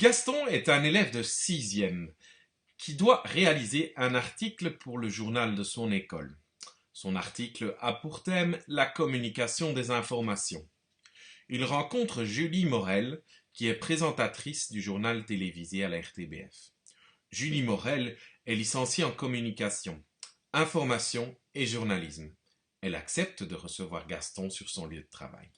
Gaston est un élève de sixième qui doit réaliser un article pour le journal de son école. Son article a pour thème la communication des informations. Il rencontre Julie Morel, qui est présentatrice du journal télévisé à la RTBF. Julie Morel est licenciée en communication, information et journalisme. Elle accepte de recevoir Gaston sur son lieu de travail.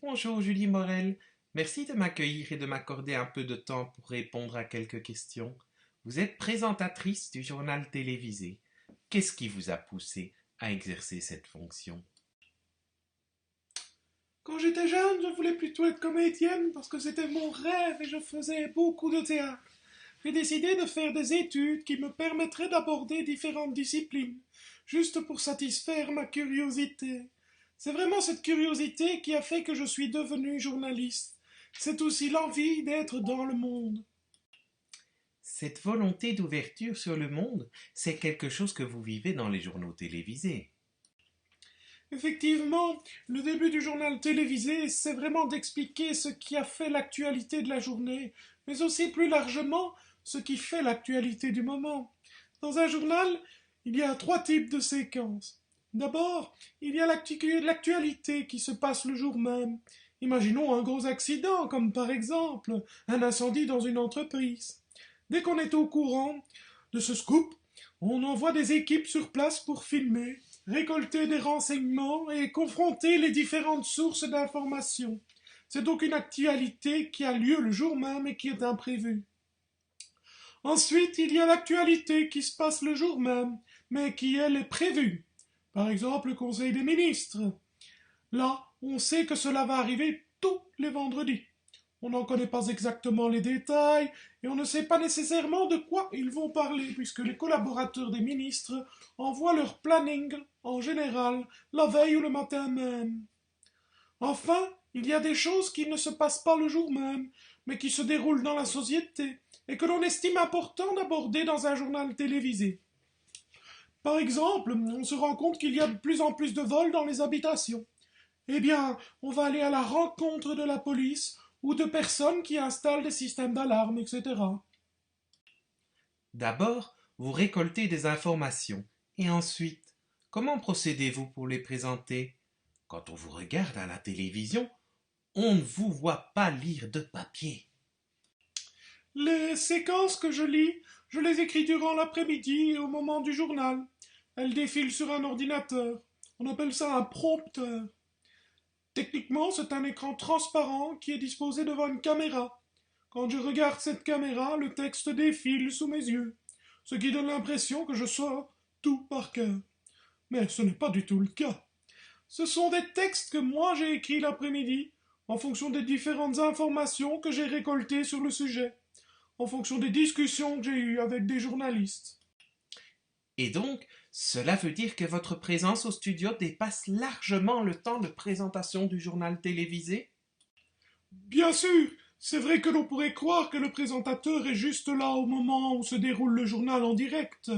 Bonjour Julie Morel, merci de m'accueillir et de m'accorder un peu de temps pour répondre à quelques questions. Vous êtes présentatrice du journal télévisé. Qu'est-ce qui vous a poussé à exercer cette fonction? Quand j'étais jeune, je voulais plutôt être comédienne parce que c'était mon rêve et je faisais beaucoup de théâtre. J'ai décidé de faire des études qui me permettraient d'aborder différentes disciplines, juste pour satisfaire ma curiosité. C'est vraiment cette curiosité qui a fait que je suis devenue journaliste. C'est aussi l'envie d'être dans le monde. Cette volonté d'ouverture sur le monde, c'est quelque chose que vous vivez dans les journaux télévisés. Effectivement, le début du journal télévisé, c'est vraiment d'expliquer ce qui a fait l'actualité de la journée, mais aussi plus largement ce qui fait l'actualité du moment. Dans un journal, il y a trois types de séquences. D'abord, il y a l'actualité qui se passe le jour même. Imaginons un gros accident, comme par exemple un incendie dans une entreprise. Dès qu'on est au courant de ce scoop, on envoie des équipes sur place pour filmer, récolter des renseignements et confronter les différentes sources d'informations. C'est donc une actualité qui a lieu le jour même et qui est imprévue. Ensuite, il y a l'actualité qui se passe le jour même, mais qui, elle, est prévue. Par exemple, le Conseil des ministres. Là, on sait que cela va arriver tous les vendredis. On n'en connaît pas exactement les détails et on ne sait pas nécessairement de quoi ils vont parler puisque les collaborateurs des ministres envoient leur planning en général la veille ou le matin même. Enfin, il y a des choses qui ne se passent pas le jour même, mais qui se déroulent dans la société et que l'on estime important d'aborder dans un journal télévisé. Par exemple, on se rend compte qu'il y a de plus en plus de vols dans les habitations. Eh bien, on va aller à la rencontre de la police ou de personnes qui installent des systèmes d'alarme, etc. D'abord, vous récoltez des informations et ensuite, comment procédez-vous pour les présenter? Quand on vous regarde à la télévision, on ne vous voit pas lire de papier. Les séquences que je lis, je les écris durant l'après-midi et au moment du journal. Elles défilent sur un ordinateur. On appelle ça un prompteur. Techniquement, c'est un écran transparent qui est disposé devant une caméra. Quand je regarde cette caméra, le texte défile sous mes yeux, ce qui donne l'impression que je sors tout par cœur. Mais ce n'est pas du tout le cas. Ce sont des textes que moi j'ai écrits l'après-midi, en fonction des différentes informations que j'ai récoltées sur le sujet, en fonction des discussions que j'ai eues avec des journalistes. Et donc, cela veut dire que votre présence au studio dépasse largement le temps de présentation du journal télévisé? Bien sûr, c'est vrai que l'on pourrait croire que le présentateur est juste là au moment où se déroule le journal en direct,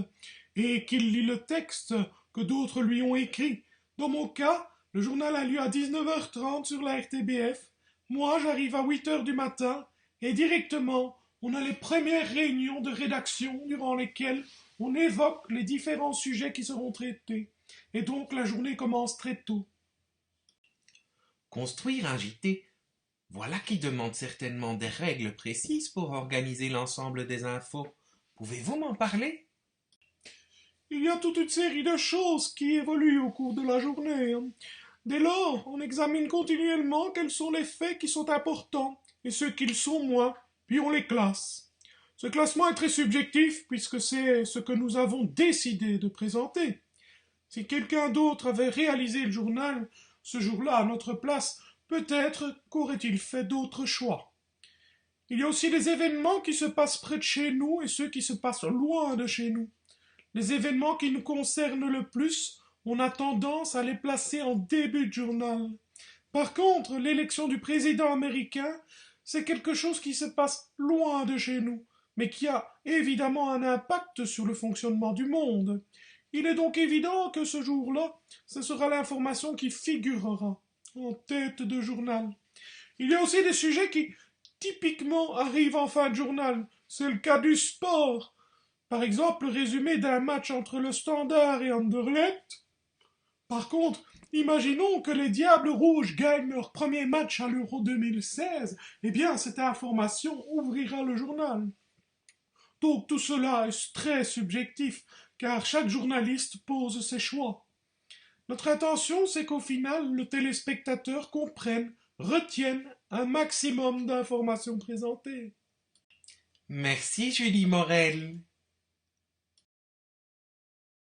et qu'il lit le texte que d'autres lui ont écrit. Dans mon cas, le journal a lieu à 19h30 sur la RTBF. Moi, j'arrive à 8h du matin, et directement, on a les premières réunions de rédaction durant lesquelles on évoque les différents sujets qui seront traités. Et donc la journée commence très tôt. Construire un JT, voilà qui demande certainement des règles précises pour organiser l'ensemble des infos. Pouvez-vous m'en parler? Il y a toute une série de choses qui évoluent au cours de la journée. Dès lors, on examine continuellement quels sont les faits qui sont importants et ceux qui le sont moins, puis on les classe. Ce classement est très subjectif puisque c'est ce que nous avons décidé de présenter. Si quelqu'un d'autre avait réalisé le journal ce jour-là à notre place, peut-être qu'aurait-il fait d'autres choix. Il y a aussi les événements qui se passent près de chez nous et ceux qui se passent loin de chez nous. Les événements qui nous concernent le plus, on a tendance à les placer en début de journal. Par contre, l'élection du président américain, c'est quelque chose qui se passe loin de chez nous, mais qui a évidemment un impact sur le fonctionnement du monde. Il est donc évident que ce jour-là, ce sera l'information qui figurera en tête de journal. Il y a aussi des sujets qui typiquement arrivent en fin de journal. C'est le cas du sport. Par exemple, le résumé d'un match entre le Standard et Anderlecht. Par contre, imaginons que les Diables Rouges gagnent leur premier match à l'Euro 2016. Eh bien, cette information ouvrira le journal. Donc tout cela est très subjectif, car chaque journaliste pose ses choix. Notre intention, c'est qu'au final, le téléspectateur comprenne, retienne un maximum d'informations présentées. Merci Julie Morel.